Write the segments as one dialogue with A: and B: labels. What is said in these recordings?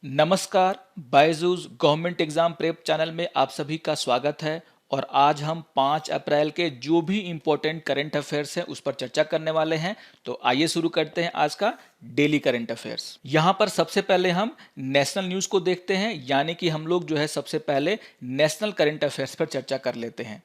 A: नमस्कार, Byju's government exam prep channel में आप सभी का स्वागत है। और आज हम 5 अप्रैल के जो भी इम्पोर्टेंट करंट अफेयर्स हैं उस पर चर्चा करने वाले हैं। तो आइए शुरू करते हैं आज का डेली करंट अफेयर्स। यहाँ पर सबसे पहले हम नेशनल न्यूज़ को देखते हैं, यानी कि हम लोग जो है सबसे पहले नेशनल करंट अफेयर्स पर चर्चा कर लेते हैं।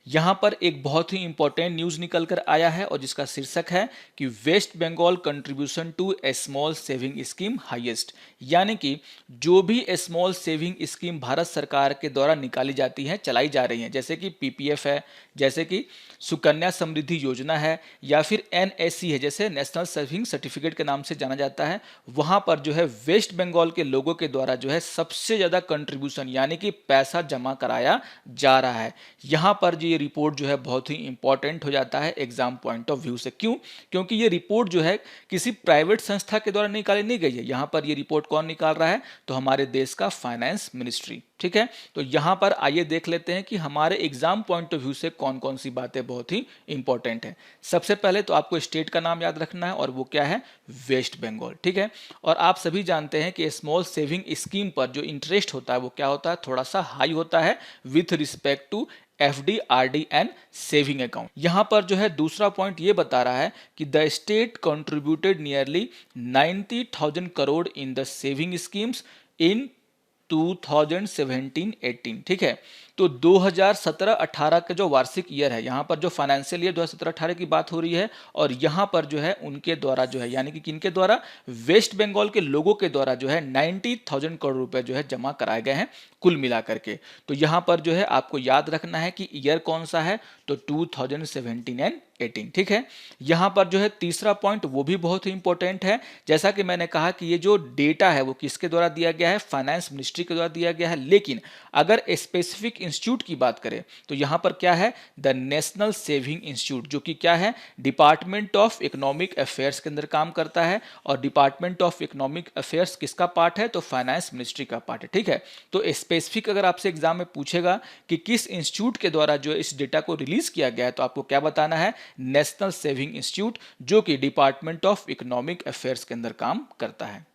A: यहाँ पर एक बहुत ही इंपॉर्टेंट न्यूज निकल कर आया है और जिसका शीर्षक है कि West Bengal contribution to a small saving scheme highest, यानी कि जो भी स्मॉल सेविंग स्कीम भारत सरकार के द्वारा निकाली जाती है, चलाई जा रही है, जैसे कि पीपीएफ है, जैसे कि सुकन्या समृद्धि योजना है, या फिर एनएससी है, जैसे नेशनल सेविंग सर्टिफिकेट के नाम से जाना जाता है। वहां पर जो है वेस्ट बंगाल के लोगों के द्वारा जो है सबसे ज्यादा कंट्रीब्यूशन यानी कि पैसा जमा कराया जा रहा है। यहां पर जो ये रिपोर्ट जो है बहुत ही इंपॉर्टेंट हो जाता है एग्जाम पॉइंट ऑफ व्यू से। क्यों? क्योंकि ये रिपोर्ट जो है किसी प्राइवेट संस्था के द्वारा निकाली नहीं गई है। यहां पर ये रिपोर्ट कौन निकाल रहा है? तो हमारे देश का फाइनेंस मिनिस्ट्री। ठीक है, तो यहां पर आइए देख लेते हैं कि हमारे एग्जाम पॉइंट ऑफ व्यू से कौन कौन सी बातें बहुत ही इंपॉर्टेंट है। सबसे पहले तो आपको स्टेट का नाम याद रखना है और वो क्या है? वेस्ट बंगाल। ठीक है, और आप सभी जानते हैं कि स्मॉल सेविंग स्कीम पर जो इंटरेस्ट होता है वो क्या होता है? थोड़ा सा हाई होता है with respect to FD, RD and saving account. यहां पर जो है दूसरा पॉइंट ये बता रहा है कि the state contributed nearly 90,000 crore in the saving schemes in 2017-18। ठीक है, तो 2017-18 का जो वार्षिक ईयर है, यहाँ पर जो फाइनेंशियल ईयर 2017-18 की बात हो रही है, और यहाँ पर जो है उनके द्वारा जो है, यानी कि किनके द्वारा? वेस्ट बंगाल के लोगों के द्वारा जो है 90,000 करोड़ रुपए जो है जमा कराए गए हैं कुल मिलाकर के। तो यहाँ पर जो है आपको याद रखना है कि ईयर कौन सा है? तो 2017 एंड 18। ठीक है, यहां पर जो है तीसरा पॉइंट वो भी बहुत ही इंपॉर्टेंट है। जैसा कि मैंने कहा कि ये जो डेटा है वो किसके द्वारा दिया गया है? फाइनेंस मिनिस्ट्री के द्वारा दिया गया है। लेकिन अगर स्पेसिफिक इंस्टीट्यूट की बात करें तो यहां पर क्या है? द नेशनल सेविंग इंस्टीट्यूट, जो कि क्या है? डिपार्टमेंट ऑफ इकोनॉमिक अफेयर्स के अंदर काम करता है। और डिपार्टमेंट ऑफ इकोनॉमिक अफेयर्स किसका पार्ट है? तो फाइनेंस मिनिस्ट्री का पार्ट है। ठीक है, तो स्पेसिफिक अगर आपसे एग्जाम में पूछेगा कि किस इंस्टीट्यूट के द्वारा जो इस डेटा को रिलीज किया गया है, तो आपको क्या बताना है? नेशनल सेविंग इंस्टीट्यूट, जो कि डिपार्टमेंट ऑफ इकोनॉमिक अफेयर्स के अंदर काम करता है।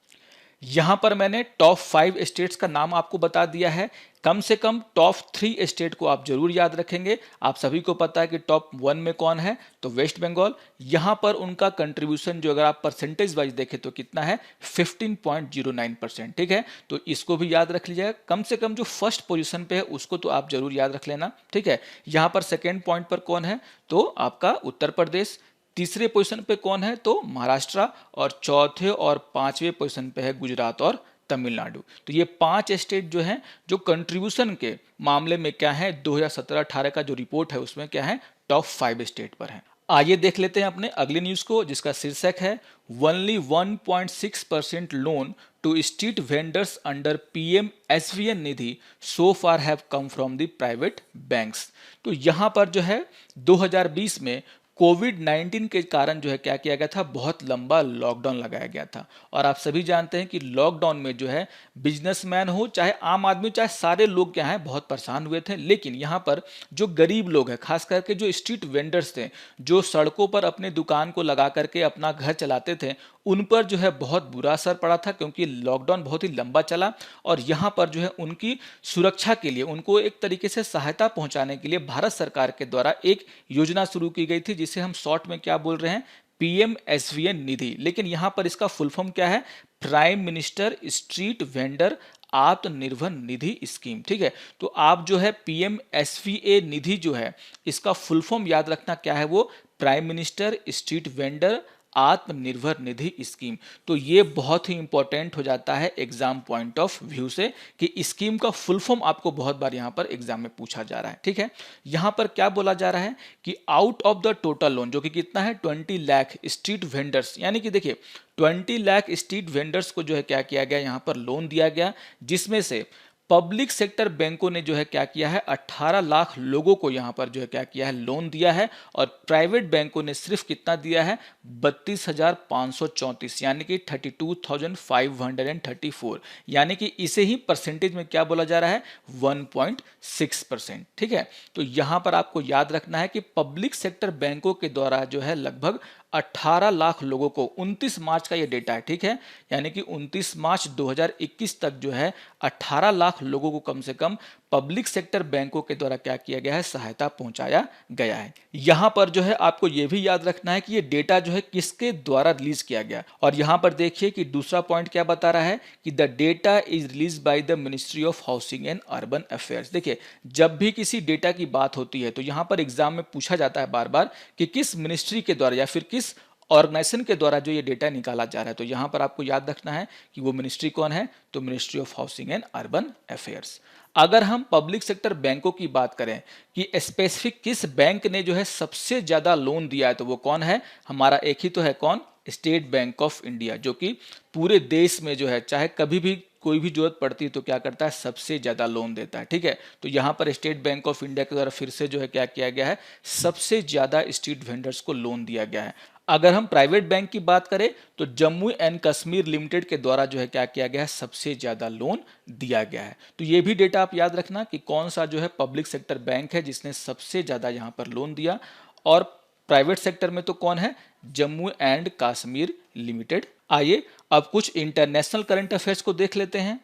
A: यहां पर मैंने टॉप 5 स्टेट्स का नाम आपको बता दिया है। कम से कम टॉप 3 स्टेट को आप जरूर याद रखेंगे। आप सभी को पता है कि टॉप 1 में कौन है? तो वेस्ट बंगाल। यहां पर उनका कंट्रीब्यूशन जो अगर आप परसेंटेज वाइज देखें तो कितना है? 15.09%। ठीक है, तो इसको भी याद रख लीजिएगा। कम से कम जो फर्स्ट पोजीशन पे है उसको तो आप जरूर याद रख लेना। ठीक है, यहां पर सेकेंड पॉइंट पर कौन है? तो आपका उत्तर प्रदेश। तीसरे पोजीशन पे कौन है? तो महाराष्ट्र। और चौथे और पांचवें पोजीशन पे है गुजरात और तमिलनाडु। तो ये 5 स्टेट जो हैं जो कंट्रीब्यूशन के मामले में क्या है, 2017-18 का जो रिपोर्ट है उसमें क्या है? टॉप 5 स्टेट पर है। आइए देख लेते हैं अपने अगले न्यूज को, जिसका शीर्षक है only 1.6% loan to street vendors under PM SVN Nidhi so far have come from the private banks. तो यहां पर जो है 2020 में कोविड-19 के कारण जो है क्या किया गया था? बहुत लंबा लॉकडाउन लगाया गया था। और आप सभी जानते हैं कि लॉकडाउन में जो है बिजनेसमैन हो चाहे आम आदमी, चाहे सारे लोग क्या हैं, बहुत परेशान हुए थे। लेकिन यहाँ पर जो गरीब लोग हैं, खास करके जो स्ट्रीट वेंडर्स थे, जो सड़कों पर अपने दुकान को लगा करके अपना घर चलाते थे, उन पर जो है बहुत बुरा असर पड़ा था, क्योंकि लॉकडाउन बहुत ही लंबा चला। और यहाँ पर जो है उनकी सुरक्षा के लिए, उनको एक तरीके से सहायता पहुंचाने के लिए भारत सरकार के द्वारा एक योजना शुरू की गई थी, जिसे हम शॉर्ट में क्या बोल रहे हैं? पीएम एसवीएन निधि। लेकिन यहां पर इसका फुल फॉर्म क्या है? Prime minister street vendor Atmanirbhar Nidhi scheme. ठीक है, तो आप जो है पीएम एसवीए निधि जो है, इसका फुल फॉर्म याद रखना क्या है? वो prime minister street vendor Atmanirbhar Nidhi scheme. तो ये बहुत ही इंपॉर्टेंट हो जाता है एग्जाम पॉइंट ऑफ व्यू से कि स्कीम का फुल फॉर्म आपको बहुत बार यहां पर एग्जाम में पूछा जा रहा है। ठीक है, यहां पर क्या बोला जा रहा है कि out of the total loan, जो कि कितना है? 20 लाख स्ट्रीट वेंडर्स, यानी कि देखिए 20 लाख स्ट्रीट वेंडर्स को जो है क्या किया गया? यहां पर लोन दिया गया, जिसमें से पब्लिक सेक्टर बैंकों ने जो है क्या किया है? 18 लाख लोगों को यहां पर जो है क्या किया है? लोन दिया है। और प्राइवेट बैंकों ने सिर्फ कितना दिया है? 32,534, यानी कि 32,534। यानी कि इसे ही परसेंटेज में क्या बोला जा रहा है? 1.6%। ठीक है, तो यहां पर आपको याद रखना है कि पब्लिक सेक्टर बैंकों के द्वारा जो है लगभग 18 लाख लोगों को, 29 मार्च का ये डेटा है, ठीक है, यानी कि 29 मार्च 2021 तक जो है 18 लाख लोगों को कम से कम पब्लिक सेक्टर बैंकों के द्वारा क्या किया गया है, सहायता पहुंचाया गया है। यहां पर जो है आपको यह भी याद रखना है कि ये डेटा जो है किसके द्वारा रिलीज किया गया, और यहां पर देखिए कि दूसरा पॉइंट क्या बता रहा है कि the data is release by the ministry of housing and urban affairs. देखिए, जब भी किसी डेटा की बात होती है तो यहां पर एग्जाम में पूछा जाता है बार बार कि किस मिनिस्ट्री के द्वारा या फिर किस ऑर्गेनाइजेशन के द्वारा जो ये डेटा निकाला जा रहा है। तो यहां पर आपको याद रखना है कि वो मिनिस्ट्री कौन है, तो ministry of housing and urban affairs. अगर हम पब्लिक सेक्टर बैंकों की बात करें कि स्पेसिफिक किस बैंक ने जो है सबसे ज्यादा लोन दिया है, तो वो कौन है, हमारा एक ही तो है, कौन, स्टेट बैंक ऑफ इंडिया, जो कि पूरे देश में जो है चाहे कभी भी कोई भी जरूरत पड़ती है तो क्या करता है, सबसे ज्यादा लोन देता है, ठीक है। तो यहां पर स्टेट बैंक ऑफ इंडिया के द्वारा फिर से जो है क्या किया गया है, सबसे ज्यादा स्ट्रीट वेंडर्स को लोन दिया गया है। अगर हम प्राइवेट बैंक की बात करें तो जम्मू एंड कश्मीर लिमिटेड के द्वारा जो है क्या किया गया है, सबसे ज्यादा लोन दिया गया है। तो ये भी डेटा आप याद रखना कि कौन सा जो है पब्लिक सेक्टर बैंक है जिसने सबसे ज्यादा यहां पर लोन दिया, और प्राइवेट सेक्टर में तो कौन है, जम्मू एंड कश्मीर लिमिटेड। आइए अब कुछ इंटरनेशनल करंट अफेयर्स को देख लेते हैं।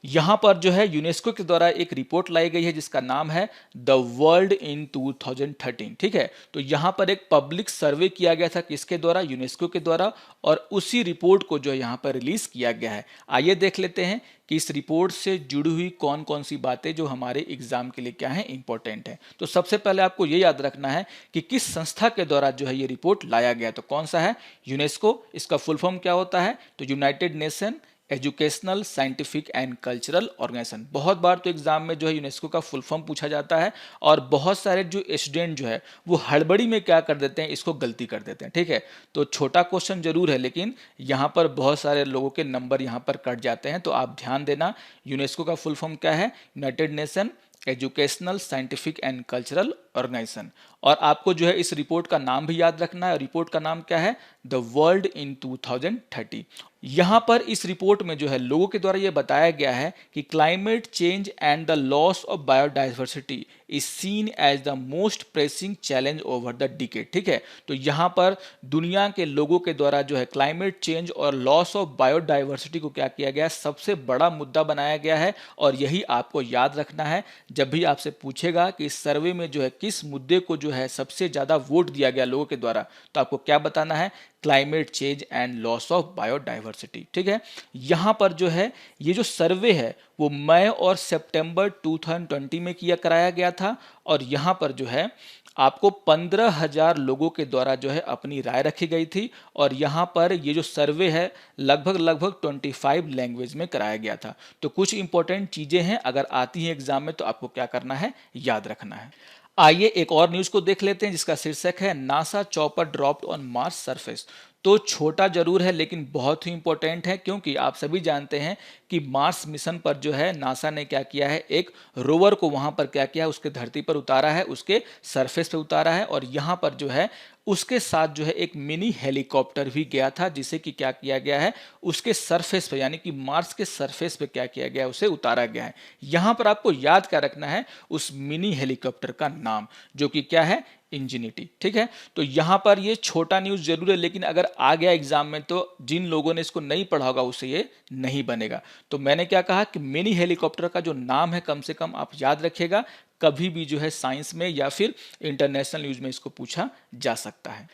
A: यहां पर जो है यूनेस्को के द्वारा एक रिपोर्ट लाई गई है जिसका नाम है द वर्ल्ड इन 2013, ठीक है। तो यहां पर एक पब्लिक सर्वे किया गया था, किसके द्वारा, यूनेस्को के द्वारा, और उसी रिपोर्ट को जो है यहां पर रिलीज किया गया है। आइए देख लेते हैं कि इस रिपोर्ट से जुड़ी हुई कौन कौन सी बातें जो हमारे एग्जाम के लिए क्या है, इंपॉर्टेंट है। तो सबसे पहले आपको ये याद रखना है कि किस संस्था के द्वारा जो है ये रिपोर्ट लाया गया, तो कौन सा है, यूनेस्को। इसका फुल फॉर्म क्या होता है, तो united nation educational scientific and cultural organisation. बहुत बार तो एग्जाम में जो है यूनेस्को का फुल फॉर्म पूछा जाता है, और बहुत सारे जो स्टूडेंट जो है वो हड़बड़ी में क्या कर देते हैं, इसको गलती कर देते हैं, ठीक है। तो छोटा क्वेश्चन जरूर है, लेकिन यहाँ पर बहुत सारे लोगों के नंबर यहाँ पर कट जाते हैं, तो आप ध्यान देना। यूनेस्को का फुल फॉर्म क्या है, united nation educational scientific and cultural organisation. और आपको जो है इस रिपोर्ट का नाम भी याद रखना है, रिपोर्ट का नाम क्या है, द वर्ल्ड इन 2030। यहां पर इस रिपोर्ट में जो है लोगों के द्वारा यह बताया गया है कि climate change and the loss of biodiversity is seen as the most pressing challenge over the decade, ठीक है। तो यहां पर दुनिया के लोगों के द्वारा जो है क्लाइमेट चेंज और लॉस ऑफ बायोडाइवर्सिटी को क्या किया गया है, सबसे बड़ा मुद्दा बनाया गया है। और यही आपको याद रखना है जब भी आपसे पूछेगा कि इस सर्वे में जो है किस मुद्दे को जो है सबसे ज्यादा वोट दिया गया लोगों के द्वारा, तो आपको क्या बताना है, climate change and loss of biodiversity, ठीक है। यहां पर जो है ये जो सर्वे है वो मई और सितंबर 2020 में कराया गया था, और यहां पर जो है आपको 15,000 लोगों के द्वारा जो है अपनी राय रखी गई थी, और यहां पर ये जो सर्वे है लगभग 25 लैंग्वेज में कराया गया था। तो कुछ इंपॉर्टेंट चीजें हैं, अगर आती हैं एग्जाम में तो आपको क्या करना है, याद रखना है। आइए एक और न्यूज को देख लेते हैं जिसका शीर्षक है NASA chopper dropped on Mars surface. तो छोटा जरूर है लेकिन बहुत ही इंपॉर्टेंट है, क्योंकि आप सभी जानते हैं कि मार्स मिशन पर जो है नासा ने क्या किया है, एक रोवर को वहां पर क्या किया है, उसके धरती पर उतारा है, उसके सरफेस पे उतारा है, और यहां पर जो है उसके साथ जो है एक मिनी हेलीकॉप्टर भी गया था, जिसे कि क्या किया गया है, उसके सरफेस पे यानी कि मार्स के सरफेस पे क्या किया गया, उसे उतारा गया है। यहां पर आपको याद क्या रखना है, उस मिनी हेलीकॉप्टर का नाम, जो कि क्या है, इंजिनिटी, ठीक है। तो यहां पर ये छोटा न्यूज जरूर है, लेकिन अगर आ गया एग्जाम में तो जिन लोगों ने इसको नहीं पढ़ा होगा उसे ये नहीं बनेगा। तो मैंने क्या कहा कि मिनी हेलीकॉप्टर का जो नाम है कम से कम आप याद रखिएगा, कभी भी जो है साइंस में या फिर इंटरनेशनल न्यूज में इसको पूछा जा सकता है।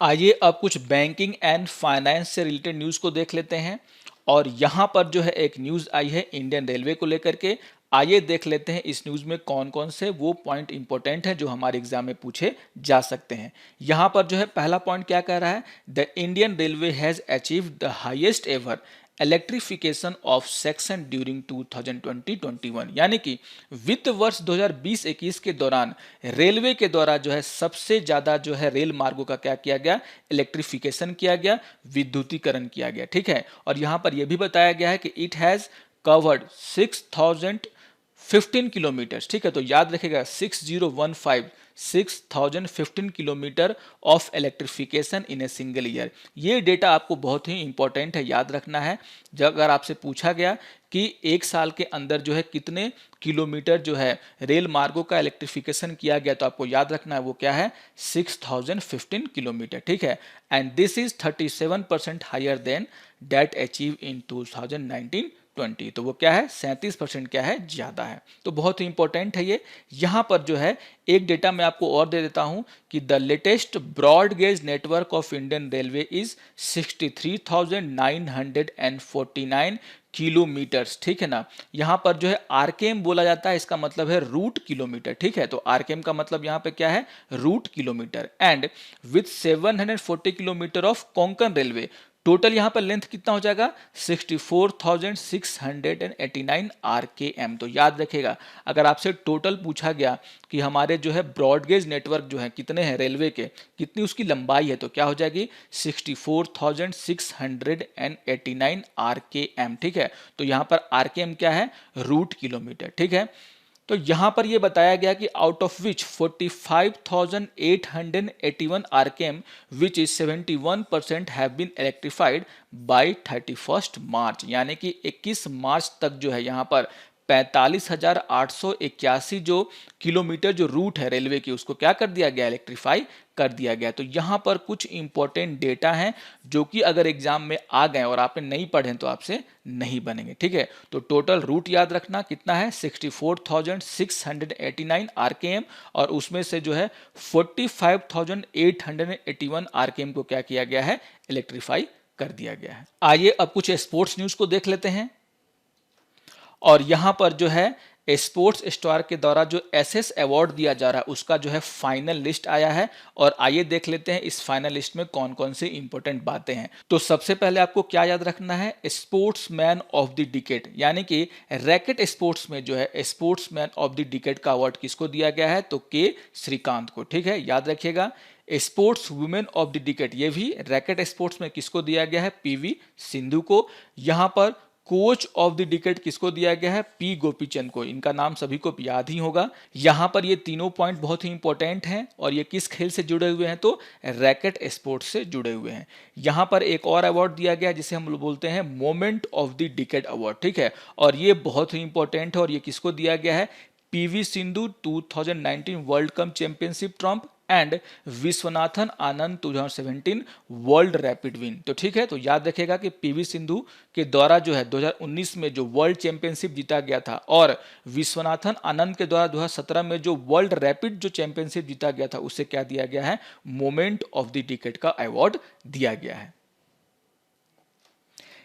A: आइए अब कुछ बैंकिंग एंड फाइनेंस से रिलेटेड न्यूज को देख लेते हैं, और यहां पर जो है एक न्यूज आई है इंडियन रेलवे को लेकर के। आइए देख लेते हैं इस न्यूज में कौन कौन से वो पॉइंट इंपॉर्टेंट है जो हमारे एग्जाम में पूछे जा सकते हैं। यहां पर जो है पहला पॉइंट क्या कह रहा है, the Indian railway has achieved the highest ever electrification of section during 2020-21, यानी कि वित्त वर्ष 2020-21 के दौरान रेलवे के द्वारा जो है सबसे ज्यादा जो है रेल मार्गों का क्या किया गया, इलेक्ट्रिफिकेशन किया गया, विद्युतीकरण किया गया, ठीक है। और यहां पर यह भी बताया गया है कि इट हैज कवर्ड 6,015 किलोमीटर, ठीक है। तो याद रखेगा 6015 6015 kilometre of electrification in a single year. ये डेटा आपको बहुत ही इंपॉर्टेंट है, याद रखना है। जब अगर आपसे पूछा गया कि एक साल के अंदर जो है कितने किलोमीटर जो है रेल मार्गों का इलेक्ट्रिफिकेशन किया गया, तो आपको याद रखना है वो क्या है, 6015 किलोमीटर, ठीक है। And this is 37% higher than that achieve in 2019-20। तो वो क्या है, 37% क्या है, ज्यादा है। तो बहुत ही इंपॉर्टेंट है ये। यहां पर जो है एक डेटा मैं आपको और दे देता हूं कि the latest broad gauge network of Indian railway is 63,949 kilometres, ठीक है ना। यहां पर जो है आरकेएम बोला जाता है, इसका मतलब है रूट किलोमीटर, ठीक है। तो आरकेएम का मतलब यहां पे क्या है, route kilometre. And with 740 kilometre of Konkan railway, total यहां पर लेंथ कितना हो जाएगा, 64,689 आरकेएम। तो याद रखेगा, अगर आपसे टोटल पूछा गया कि हमारे जो है ब्रॉडगेज नेटवर्क जो है कितने हैं रेलवे के, कितनी उसकी लंबाई है, तो क्या हो जाएगी, 64,689 आरकेएम, ठीक है। तो यहां पर आरकेएम क्या है, रूट किलोमीटर, ठीक है। तो यहां पर यह बताया गया कि out of which 45,881 RKM which is 71% have been electrified by 31 March, यानी कि 21 मार्च तक जो है यहां पर 45,881 जो किलोमीटर जो रूट है रेलवे की, उसको क्या कर दिया गया, इलेक्ट्रीफाई कर दिया गया। तो यहां पर कुछ इंपॉर्टेंट डेटा हैं जो कि अगर एग्जाम में आ गए और आपने नहीं पढ़े तो आपसे नहीं बनेंगे, ठीक है। तो टोटल रूट याद रखना कितना है, 64,689 आरकेएम, और उसमें से जो है 45,881 आरकेएम को क्या किया गया है, इलेक्ट्रीफाई कर दिया गया है। आइए अब कुछ स्पोर्ट्स न्यूज को देख लेते हैं। और यहां पर जो है स्पोर्ट्स स्टार के द्वारा जो एसएस अवार्ड दिया जा रहा है उसका जो है फाइनल लिस्ट आया है, और आइए देख लेते हैं इस फाइनल लिस्ट में कौन कौन सी इंपॉर्टेंट बातें हैं। तो सबसे पहले आपको क्या याद रखना है, स्पोर्ट्समैन ऑफ द डिकेड, यानी कि रैकेट स्पोर्ट्स में जो है स्पोर्ट्समैन ऑफ द डिकेड का अवार्ड किसको दिया गया है, तो के श्रीकांत को, ठीक है, याद रखिएगा। Sports women of the decade, ये भी रैकेट स्पोर्ट्स में किसको दिया गया है, पीवी सिंधु को। यहां पर कोच ऑफ द डिकेड किसको दिया गया है, पी गोपीचंद को। इनका नाम सभी को याद ही होगा। यहां पर ये तीनों पॉइंट बहुत ही इंपॉर्टेंट हैं, और ये किस खेल से जुड़े हुए हैं, तो रैकेट स्पोर्ट्स से जुड़े हुए हैं। यहां पर एक और अवार्ड दिया गया जिसे हम लोग बोलते हैं moment of the decade award, ठीक है, और ये बहुत ही इंपॉर्टेंट है। और ये किसको दिया गया है, PV Sindhu 2019 world cup championship triumph and Viswanathan Anand 2017 world rapid win. तो ठीक है, तो याद रखेगा कि पीवी सिंधु के द्वारा जो है 2019 में जो वर्ल्ड चैंपियनशिप जीता गया था, और विश्वनाथन आनंद के द्वारा 2017 में जो वर्ल्ड रैपिड जो चैंपियनशिप जीता गया था, उसे क्या दिया गया है, मोमेंट ऑफ द डिकेड का अवार्ड दिया गया है।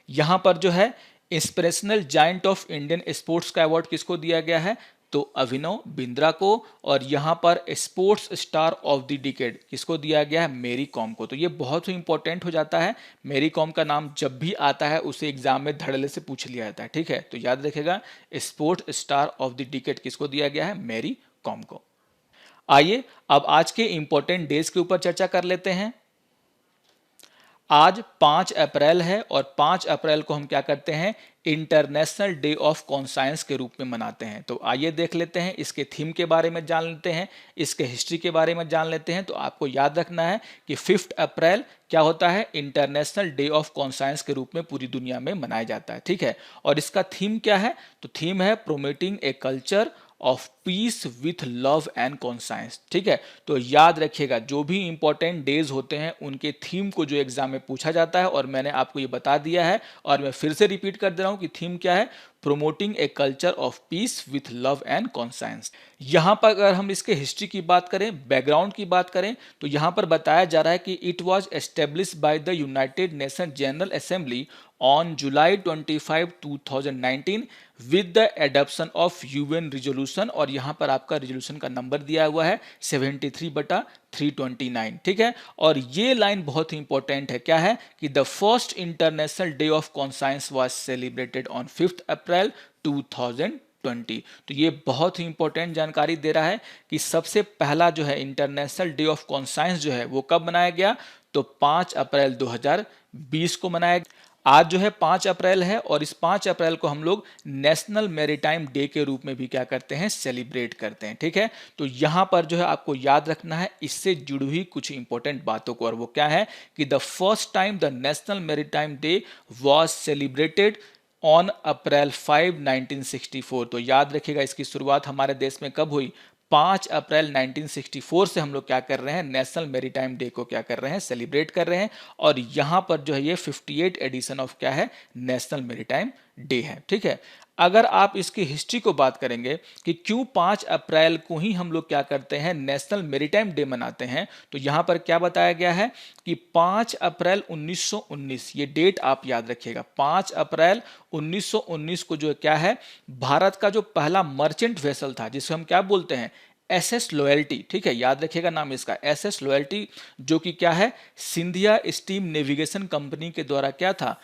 A: यहां पर जो है inspirational giant of Indian sports का अवार्ड किसको दिया गया है, तो अभिनव बिंद्रा को। और यहां पर sports star of the decade किसको दिया गया है, मेरी कॉम को। तो ये बहुत ही इंपॉर्टेंट हो जाता है, मेरी कॉम का नाम जब भी आता है उसे एग्जाम में धड़ल्ले से पूछ लिया जाता है, ठीक है। तो याद रखेगा sports star of the decade किसको दिया गया है, मेरी कॉम को। आइए अब आज के इंपॉर्टेंट डेज के ऊपर चर्चा कर लेते हैं। आज 5 अप्रैल है, और 5 अप्रैल को हम क्या करते हैं, इंटरनेशनल डे ऑफ कॉन्साइंस के रूप में मनाते हैं। तो आइए देख लेते हैं, इसके थीम के बारे में जान लेते हैं, इसके हिस्ट्री के बारे में जान लेते हैं। तो आपको याद रखना है कि 5 अप्रैल क्या होता है, इंटरनेशनल डे ऑफ कॉन्साइंस के रूप में पूरी दुनिया में मनाया जाता है, ठीक है। और इसका थीम क्या है, तो थीम है promoting a culture of peace with love and conscience, ठीक है। तो याद रखिएगा जो भी इंपॉर्टेंट डेज होते हैं उनके थीम को जो एग्जाम में पूछा जाता है, और मैंने आपको ये बता दिया है, और मैं फिर से रिपीट कर दे रहा हूं कि थीम क्या है, promoting A culture of peace with love and conscience. यहां पर अगर हम इसके हिस्ट्री की बात करें, बैकग्राउंड की बात करें, तो यहां पर बताया जा रहा है कि it was established by the United nation general assembly on July 25, 2019 with the adoption of UN resolution. और यहां पर आपका रिजोल्यूशन का नंबर दिया हुआ है 73/329, ठीक है। और ये लाइन बहुत ही इंपॉर्टेंट है, क्या है कि the first international day of conscience was celebrated on 5 अप्रैल 2020। तो ये बहुत ही इंपॉर्टेंट जानकारी दे रहा है कि सबसे पहला जो है इंटरनेशनल डे ऑफ कॉन्साइंस जो है वो कब मनाया गया, तो 5 अप्रैल 2020 को मनाया गया। आज जो है 5 अप्रैल है और इस 5 अप्रैल को हम लोग नेशनल मैरीटाइम डे के रूप में भी क्या करते हैं, सेलिब्रेट करते हैं। ठीक है, तो यहां पर जो है आपको याद रखना है इससे जुड़ी हुई कुछ इंपॉर्टेंट बातों को, और वो क्या है कि the first time the national maritime day was celebrated on April 5 1964। तो याद रखिएगा इसकी शुरुआत हमारे देश में कब हुई, 5 अप्रैल 1964 से हम लोग क्या कर रहे हैं, नेशनल मैरीटाइम डे को क्या कर रहे हैं, सेलिब्रेट कर रहे हैं। और यहां पर जो है ये 58 एडिशन ऑफ क्या है, नेशनल मैरीटाइम डे है। ठीक है, अगर आप इसकी हिस्ट्री को बात करेंगे कि क्यों 5 अप्रैल को ही हम लोग क्या करते हैं, नेशनल मैरीटाइम डे मनाते हैं, तो यहां पर क्या बताया गया है कि 5 अप्रैल 1919, ये डेट आप याद रखिएगा, 5 अप्रैल 1919 को जो है क्या है, भारत का जो पहला मर्चेंट वेसल था जिसे हम क्या बोलते हैं, एसएस लॉयल्टी। ठीक है, याद रखिएगा नाम इसका, एसएस लॉयल्टी, जो कि क्या है, सिंधिया स्टीम नेविगेशन कंपनी के द्वारा क्या था,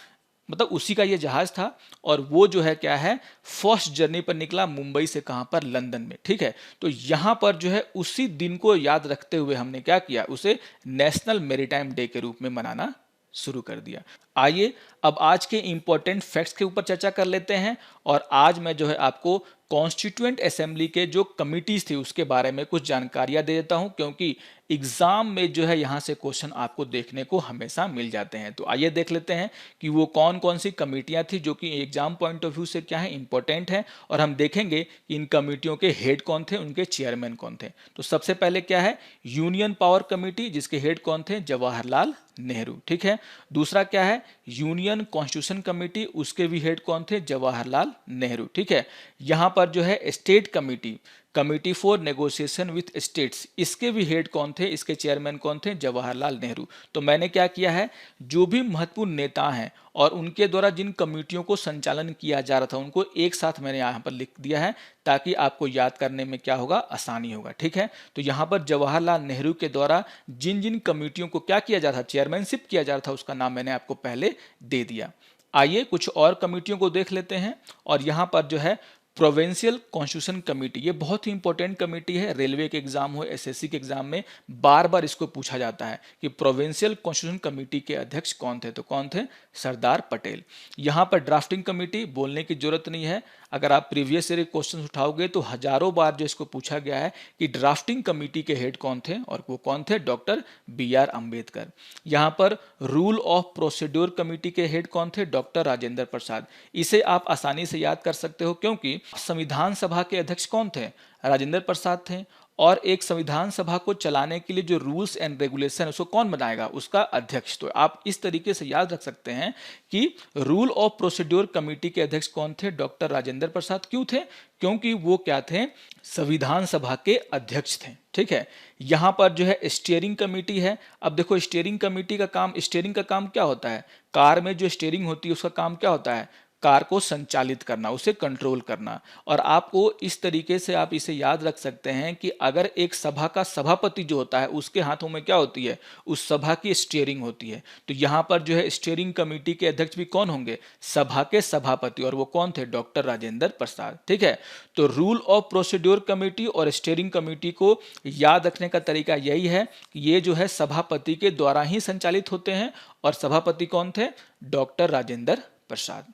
A: मतलब उसी का ये जहाज था, और वो जो है क्या है, फर्स्ट जर्नी पर निकला मुंबई से, कहां पर, लंदन में। ठीक है, तो यहां पर जो है उसी दिन को याद रखते हुए हमने क्या किया, उसे नेशनल मैरीटाइम डे के रूप में मनाना शुरू कर दिया। आइए अब आज के इंपॉर्टेंट फैक्ट्स के ऊपर चर्चा कर लेते हैं, और आज मैं जो है आपको कॉन्स्टिट्यूएंट असेंबली के जो कमिटीज थी उसके बारे में कुछ जानकारियां दे देता हूं, क्योंकि एग्जाम में जो है यहां से क्वेश्चन आपको देखने को हमेशा मिल जाते हैं। तो आइए देख लेते हैं कि वो कौन कौन सी कमिटियां थी जो कि एग्जाम पॉइंट ऑफ व्यू से क्या है, इंपॉर्टेंट है, और हम देखेंगे कि इन कमिटियों के हेड कौन थे, उनके चेयरमैन कौन थे। तो सबसे पहले क्या है, यूनियन पावर कमेटी, जिसके हेड कौन थे, जवाहरलाल नेहरू। ठीक है, दूसरा क्या है, यूनियन कॉन्स्टिट्यूशन कमेटी, उसके भी हेड कौन थे, जवाहरलाल नेहरू। ठीक है, यहां पर जो है state committee, committee for negotiation with states, इसके भी हेड कौन थे, इसके चेयरमैन कौन थे, जवाहरलाल नेहरू। तो मैंने क्या किया है, जो भी महत्वपूर्ण नेता हैं और उनके द्वारा जिन कमेटियों को संचालन किया जा रहा था उनको एक साथ मैंने यहाँ पर लिख दिया है, ताकि आपको याद करने में क्या होगा, आसानी होगा। ठीक है, तो यहाँ पर जवाहरलाल नेहरू के द्वारा जिन जिन कमेटियों को क्या किया जा रहा था, चेयरमैनशिप किया जा रहा था, उसका नाम मैंने आपको पहले दे दिया। आइए कुछ और कमेटियों को देख लेते हैं, और यहाँ पर जो है प्रोविंशियल कॉन्स्टिट्यूशन कमेटी, ये बहुत ही इंपॉर्टेंट कमेटी है, रेलवे के एग्जाम हो, एसएससी के एग्जाम में बार बार इसको पूछा जाता है कि प्रोविंशियल कॉन्स्टिट्यूशन कमेटी के अध्यक्ष कौन थे, तो कौन थे, सरदार पटेल। यहां पर ड्राफ्टिंग कमेटी, बोलने की जरूरत नहीं है, अगर आप प्रीवियस ईयर क्वेश्चन उठाओगे तो हजारों बार जो इसको पूछा गया है कि ड्राफ्टिंग कमेटी के हेड कौन थे, और वो कौन थे, डॉक्टर बी.आर. अंबेडकर। यहां पर रूल ऑफ प्रोसीड्योर कमेटी के हेड कौन थे, डॉक्टर राजेंद्र प्रसाद। इसे आप आसानी से याद कर सकते हो, क्योंकि संविधान सभा के अध्यक्ष कौन थे, राजेंद्र प्रसाद थे, और एक संविधान सभा को चलाने के लिए जो रूल्स एंड रेगुलेशन उसको कौन बनाएगा, उसका अध्यक्ष। तो आप इस तरीके से याद रख सकते हैं कि रूल ऑफ प्रोसीड्योर कमेटी के अध्यक्ष कौन थे, डॉक्टर राजेंद्र प्रसाद। क्यों थे, क्योंकि वो क्या थे, संविधान सभा के अध्यक्ष थे। ठीक है, यहां पर जो है स्टीयरिंग कमेटी है। अब देखो स्टीयरिंग कमेटी का काम, स्टीयरिंग का काम क्या होता है, कार में जो स्टीयरिंग होती है उसका काम क्या होता है, कार को संचालित करना, उसे कंट्रोल करना। और आपको इस तरीके से आप इसे याद रख सकते हैं कि अगर एक सभा का सभापति जो होता है उसके हाथों में क्या होती है, उस सभा की स्टीयरिंग होती है। तो यहां पर जो है स्टीयरिंग कमेटी के अध्यक्ष भी कौन होंगे, सभा के सभापति, और वो कौन थे, डॉक्टर राजेंद्र प्रसाद। ठीक है, तो रूल ऑफ प्रोसीड्योर कमेटी और स्टीयरिंग कमेटी को याद रखने का तरीका यही है कि ये जो है सभापति के द्वारा ही संचालित होते हैं, और सभापति कौन थे, डॉक्टर राजेंद्र प्रसाद।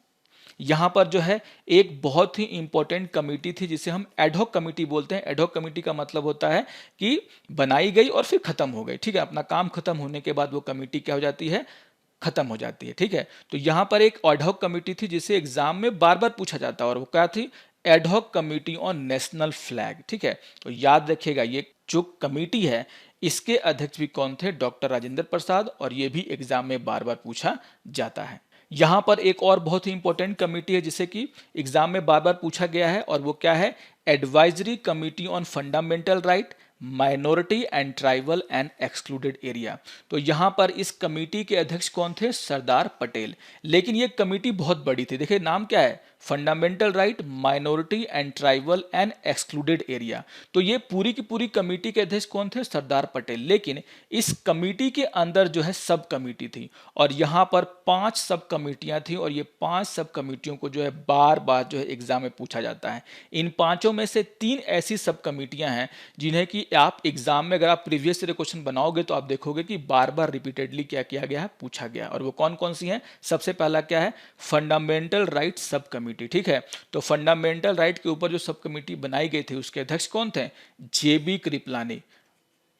A: यहां पर जो है एक बहुत ही इंपॉर्टेंट कमेटी थी जिसे हम एडहॉक कमेटी बोलते हैं। एडहॉक कमेटी का मतलब होता है कि बनाई गई और फिर खत्म हो गई। ठीक है, अपना काम खत्म होने के बाद वो कमेटी क्या हो जाती है, खत्म हो जाती है। ठीक है, तो यहां पर एक एडहॉक कमेटी थी जिसे एग्जाम में बार बार पूछा जाता है, और वो क्या थी, ad hoc committee on national flag. ठीक है, तो याद रखिएगा ये जो कमेटी है इसके अध्यक्ष भी कौन थे, डॉक्टर राजेंद्र प्रसाद, और ये भी एग्जाम में बार बार पूछा जाता है। यहां पर एक और बहुत ही इंपॉर्टेंट कमेटी है जिसे कि एग्जाम में बार बार पूछा गया है, और वो क्या है, advisory committee on fundamental right, minority and tribal and excluded area. तो यहां पर इस कमेटी के अध्यक्ष कौन थे, सरदार पटेल। लेकिन ये कमेटी बहुत बड़ी थी, देखिए नाम क्या है, fundamental right, minority and tribal and excluded area. तो ये पूरी की पूरी कमेटी के अध्यक्ष कौन थे, सरदार पटेल। लेकिन इस कमेटी के अंदर जो है सब कमेटी थी, और यहां पर 5 सब कमेटियां थी, और ये 5 सब कमेटियों को जो है बार बार जो है एग्जाम में पूछा जाता है। इन पांचों में से 3 ऐसी सब कमेटियां हैं जिन्हें कि आप एग्जाम में अगर आप प्रीवियस ईयर क्वेश्चन बनाओगे तो आप देखोगे कि बार बार रिपीटेडली क्या किया गया है, पूछा गया। और वो कौन कौन सी हैं? सबसे पहला क्या है? फंडामेंटल राइट सब कमिटी, ठीक है। तो फंडामेंटल राइट के ऊपर जो सब कमिटी बनाई गई थी उसके अध्यक्ष कौन थे? जेबी कृपलानी।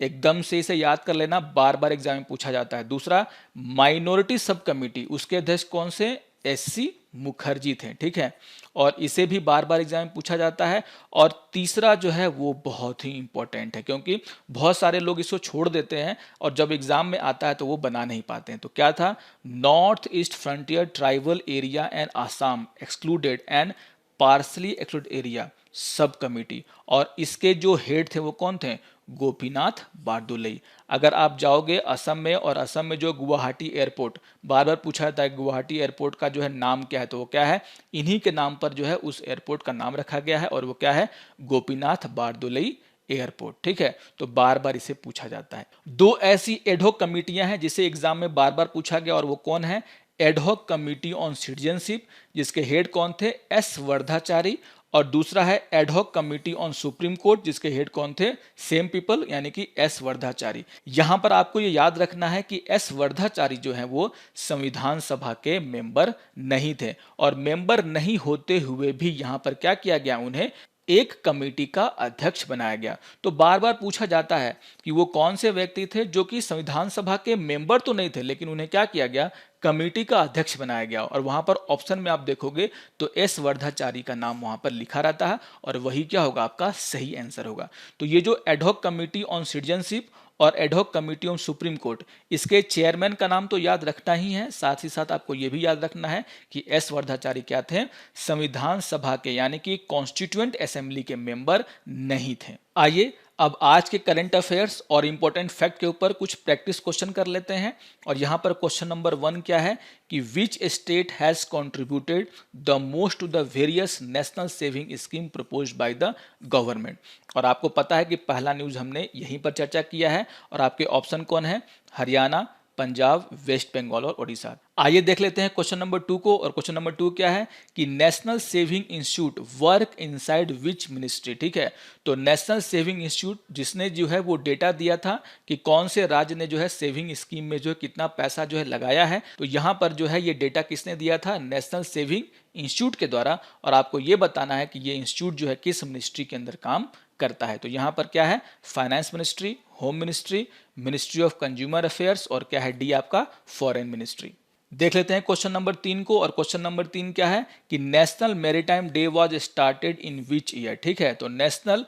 A: एकदम से इसे याद कर लेना, बार बार एग्जाम में पूछा जाता है। दूसरा, माइनॉरिटी सब कमिटी, उसके अध्यक्ष कौन से? एससी मुखर्जी थे, ठीक है। और इसे भी बार बार एग्जाम में पूछा जाता है। और तीसरा जो है वो बहुत ही इंपॉर्टेंट है, क्योंकि बहुत सारे लोग इसको छोड़ देते हैं और जब एग्जाम में आता है तो वो बना नहीं पाते हैं। तो क्या था? North east frontier tribal area and Assam excluded and partially excluded area sub committee. और इसके जो हेड थे वो कौन थे? गोपीनाथ बारदुलई। अगर आप जाओगे असम में, और असम में जो गुवाहाटी एयरपोर्ट बार बार पूछा जाता है, गुवाहाटी एयरपोर्ट का जो है नाम क्या है, तो वो क्या है? इन्हीं के नाम पर जो है उस एयरपोर्ट का नाम रखा गया है, और वो क्या है? गोपीनाथ बारदुलई एयरपोर्ट, ठीक है। तो बार बार इसे पूछा जाता है। दो ऐसी एडहॉक कमिटियां हैं जिसे एग्जाम में बार बार पूछा गया, और वो कौन है? एडहॉक कमिटी ऑन सिटीजनशिप, जिसके हेड कौन थे? एस वर्धाचारी। और दूसरा है ad hoc committee on supreme court, जिसके हेड कौन थे? सेम पीपल, यानी कि एस वर्धाचारी। यहां पर आपको ये याद रखना है कि एस वर्धाचारी जो है वो संविधान सभा के मेंबर नहीं थे, और मेंबर नहीं होते हुए भी यहां पर क्या किया गया? उन्हें एक कमेटी का अध्यक्ष बनाया गया। तो बार बार पूछा जाता है कि वो कौन से व्यक्ति थे जो कि संविधान सभा के मेंबर तो नहीं थे, लेकिन उन्हें क्या किया गया? कमेटी का अध्यक्ष बनाया गया। और वहां पर ऑप्शन में आप देखोगे तो एस वर्धाचारी का नाम वहां पर लिखा रहता है, और वही क्या होगा? आपका सही आंसर होगा। तो ये जो एडहॉक कमेटी ऑन सिटीजनशिप और ad hoc committee on supreme court, इसके चेयरमैन का नाम तो याद रखना ही है, साथ ही साथ आपको यह भी याद रखना है कि एस वर्धाचारी क्या थे? संविधान सभा के, यानी कि कॉन्स्टिट्यूएंट असेंबली के मेंबर नहीं थे। आइए अब आज के करंट अफेयर्स और इंपॉर्टेंट फैक्ट के ऊपर कुछ प्रैक्टिस क्वेश्चन कर लेते हैं। और यहां पर क्वेश्चन नंबर 1 क्या है कि which state has contributed the most to the various national saving scheme proposed by the government. और आपको पता है कि पहला न्यूज हमने यहीं पर चर्चा किया है, और आपके ऑप्शन कौन है? हरियाणा, पंजाब, वेस्ट बंगाल और ओडिशा। आइए देख लेते हैं क्वेश्चन नंबर 2 को। और क्वेश्चन नंबर 2 क्या है कि national saving institute work inside which ministry, ठीक है। तो नेशनल सेविंग इंस्टीट्यूट जिसने जो है वो डेटा दिया था कि कौन से राज्य ने जो है सेविंग स्कीम में जो है कितना पैसा जो है लगाया है, तो यहां पर जो है ये डेटा किसने दिया था? नेशनल सेविंग इंस्टीट्यूट के द्वारा। और आपको ये बताना है कि ये इंस्टीट्यूट जो है किस मिनिस्ट्री के अंदर काम करता है। तो यहां पर क्या है? Finance ministry, home ministry, ministry of consumer affairs, और क्या है? डी आपका फॉरेन मिनिस्ट्री। देख लेते हैं क्वेश्चन नंबर 3 को। और क्वेश्चन नंबर 3 क्या है कि national maritime day was started in which year, ठीक है। तो नेशनल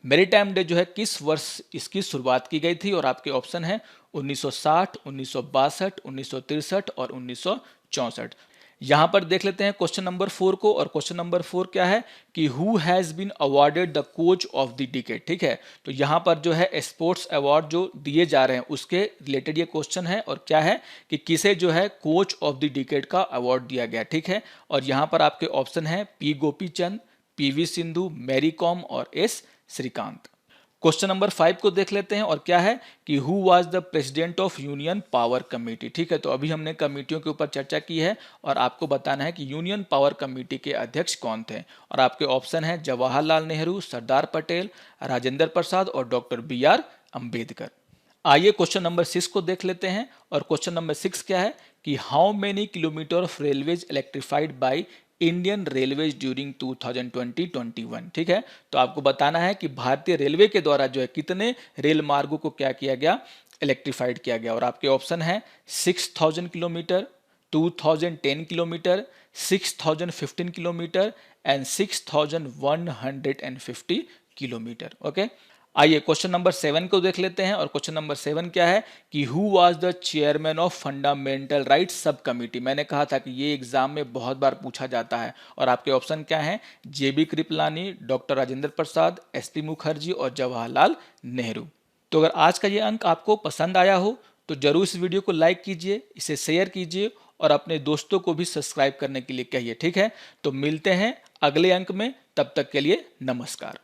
A: मैरीटाइम डे जो है किस वर्ष इसकी शुरुआत की गई थी? और आपके ऑप्शन है 1960, 1962, 1963 और 1964। यहां पर देख लेते हैं क्वेश्चन नंबर 4 को। और क्वेश्चन नंबर 4 क्या है कि who has been awarded the coach of the decade, ठीक है। तो यहां पर जो है स्पोर्ट्स अवार्ड जो दिए जा रहे हैं उसके रिलेटेड ये क्वेश्चन है, और क्या है कि किसे जो है कोच ऑफ द डिकेड का अवार्ड दिया गया, ठीक है। और यहां पर आपके ऑप्शन है पी गोपीचंद, पीवी सिंधु, मैरी कॉम और एस श्रीकांत। क्वेश्चन नंबर 5 को देख लेते हैं। और क्या है कि who was the president of union power committee, ठीक है। तो अभी हमने कमेटियों के ऊपर चर्चा की है, और आपको बताना है कि यूनियन पावर कमेटी के अध्यक्ष कौन थे। और आपके ऑप्शन है जवाहरलाल नेहरू, सरदार पटेल, राजेंद्र प्रसाद और डॉक्टर BR अंबेडकर। आइए क्वेश्चन नंबर 6 को देख लेते हैं। और क्वेश्चन नंबर 6 क्या है कि how many kilometre of railways electrified by Indian railways during 2020-21, ठीक है। तो आपको बताना है कि भारतीय रेलवे के द्वारा जो है कितने रेल मार्गों को क्या किया गया? इलेक्ट्रीफाइड किया गया। और आपके ऑप्शन है 6000 kilometre, 2010 kilometre, 6015 kilometre and 6150 kilometre. Okay, आइए क्वेश्चन नंबर 7 को देख लेते हैं। और क्वेश्चन नंबर 7 क्या है कि who was the chairman of fundamental rights सब कमिटी। मैंने कहा था कि ये एग्जाम में बहुत बार पूछा जाता है। और आपके ऑप्शन क्या हैं? जेबी कृपलानी, डॉक्टर राजेंद्र प्रसाद, एसपी मुखर्जी और जवाहरलाल नेहरू। तो अगर आज का ये अंक आपको पसंद आया हो तो जरूर इस वीडियो को लाइक कीजिए, इसे शेयर कीजिए और अपने दोस्तों को भी सब्सक्राइब करने के लिए कहिए, ठीक है। तो मिलते हैं अगले अंक में, तब तक के लिए नमस्कार।